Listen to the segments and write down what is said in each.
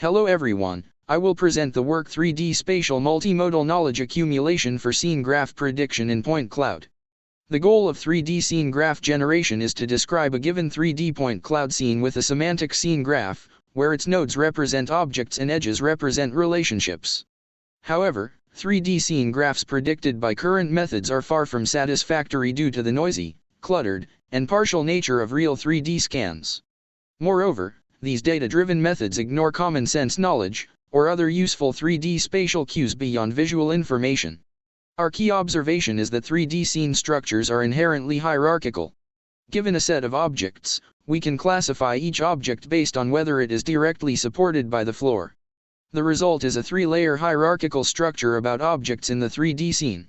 Hello everyone, I will present the work 3D Spatial Multimodal Knowledge Accumulation for Scene Graph Prediction in Point Cloud. The goal of 3D scene graph generation is to describe a given 3D point cloud scene with a semantic scene graph, where its nodes represent objects and edges represent relationships. However, 3D scene graphs predicted by current methods are far from satisfactory due to the noisy, cluttered, and partial nature of real 3D scans. Moreover, these data-driven methods ignore common sense knowledge, or other useful 3D spatial cues beyond visual information. Our key observation is that 3D scene structures are inherently hierarchical. Given a set of objects, we can classify each object based on whether it is directly supported by the floor. The result is a three-layer hierarchical structure about objects in the 3D scene.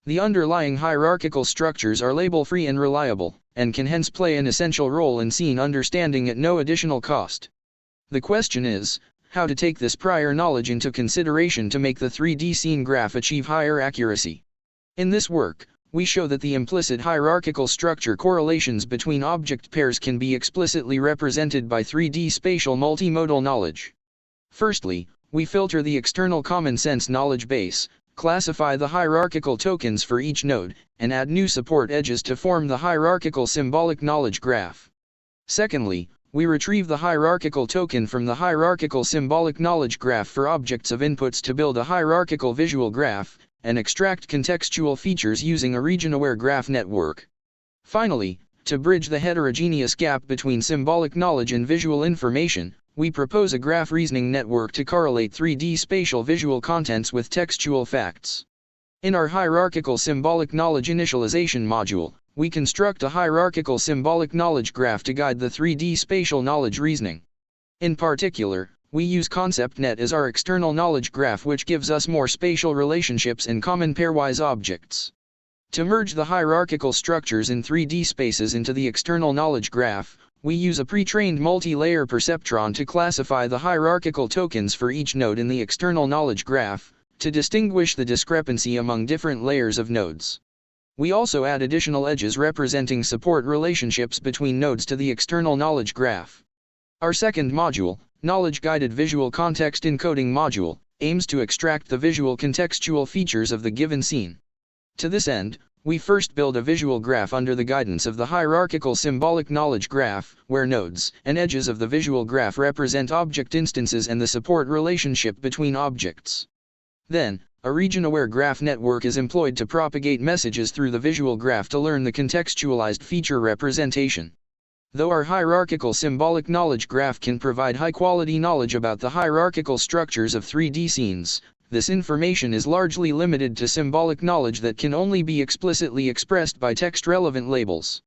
The underlying hierarchical structures are label-free and reliable, and can hence play an essential role in scene understanding at no additional cost. The question is, how to take this prior knowledge into consideration to make the 3D scene graph achieve higher accuracy. In this work, we show that the implicit hierarchical structure correlations between object pairs can be explicitly represented by 3D spatial multimodal knowledge. Firstly, we filter the external common sense knowledge base, classify the hierarchical tokens for each node, and add new support edges to form the hierarchical symbolic knowledge graph. Secondly, we retrieve the hierarchical token from the hierarchical symbolic knowledge graph for objects of inputs to build a hierarchical visual graph, and extract contextual features using a region-aware graph network. Finally, to bridge the heterogeneous gap between symbolic knowledge and visual information, we propose a graph reasoning network to correlate 3D spatial visual contents with textual facts. In our hierarchical symbolic knowledge initialization module, we construct a hierarchical symbolic knowledge graph to guide the 3D spatial knowledge reasoning. In particular, we use ConceptNet as our external knowledge graph, which gives us more spatial relationships and common pairwise objects. To merge the hierarchical structures in 3D spaces into the external knowledge graph, we use a pre-trained multi-layer perceptron to classify the hierarchical tokens for each node in the external knowledge graph, to distinguish the discrepancy among different layers of nodes. We also add additional edges representing support relationships between nodes to the external knowledge graph. Our second module, Knowledge-Guided Visual Context Encoding module, aims to extract the visual contextual features of the given scene. To this end, we first build a visual graph under the guidance of the hierarchical symbolic knowledge graph, where nodes and edges of the visual graph represent object instances and the support relationship between objects. Then, a region-aware graph network is employed to propagate messages through the visual graph to learn the contextualized feature representation. Though our hierarchical symbolic knowledge graph can provide high-quality knowledge about the hierarchical structures of 3D scenes, this information is largely limited to symbolic knowledge that can only be explicitly expressed by text-relevant labels.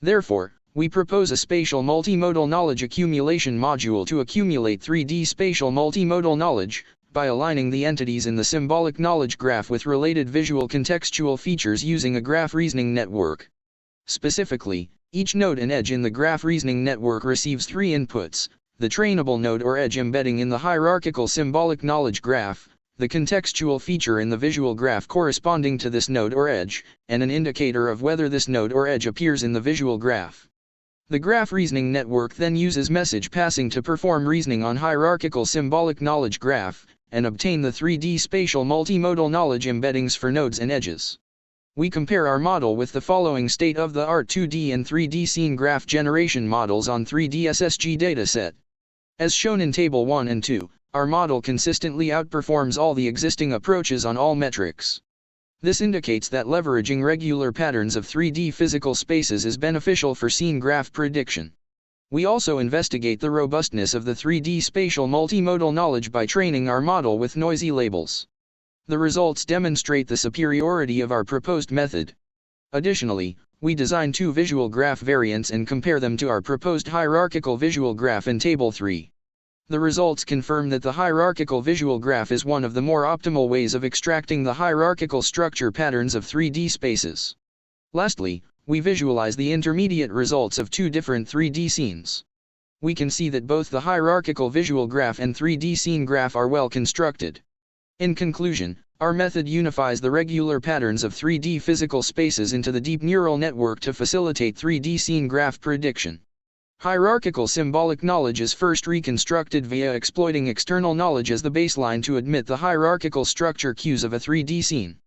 Therefore, we propose a spatial multimodal knowledge accumulation module to accumulate 3D spatial multimodal knowledge, by aligning the entities in the symbolic knowledge graph with related visual contextual features using a graph reasoning network. Specifically, each node and edge in the graph reasoning network receives three inputs: the trainable node or edge embedding in the hierarchical symbolic knowledge graph, the contextual feature in the visual graph corresponding to this node or edge, and an indicator of whether this node or edge appears in the visual graph. The graph reasoning network then uses message passing to perform reasoning on hierarchical symbolic knowledge graph, and obtain the 3D spatial multimodal knowledge embeddings for nodes and edges. We compare our model with the following state-of-the-art 2D and 3D scene graph generation models on 3D SSG dataset. As shown in Table 1 and 2, our model consistently outperforms all the existing approaches on all metrics. This indicates that leveraging regular patterns of 3D physical spaces is beneficial for scene graph prediction. We also investigate the robustness of the 3D spatial multimodal knowledge by training our model with noisy labels. The results demonstrate the superiority of our proposed method. Additionally, we design two visual graph variants and compare them to our proposed hierarchical visual graph in Table 3. The results confirm that the hierarchical visual graph is one of the more optimal ways of extracting the hierarchical structure patterns of 3D spaces. Lastly, we visualize the intermediate results of two different 3D scenes. We can see that both the hierarchical visual graph and 3D scene graph are well constructed. In conclusion, our method unifies the regular patterns of 3D physical spaces into the deep neural network to facilitate 3D scene graph prediction. Hierarchical symbolic knowledge is first reconstructed via exploiting external knowledge as the baseline to admit the hierarchical structure cues of a 3D scene.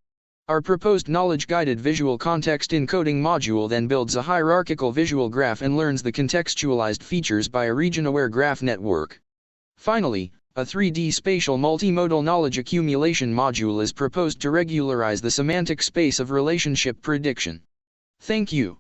Our proposed knowledge-guided visual context encoding module then builds a hierarchical visual graph and learns the contextualized features by a region-aware graph network. Finally, a 3D spatial multimodal knowledge accumulation module is proposed to regularize the semantic space of relationship prediction. Thank you.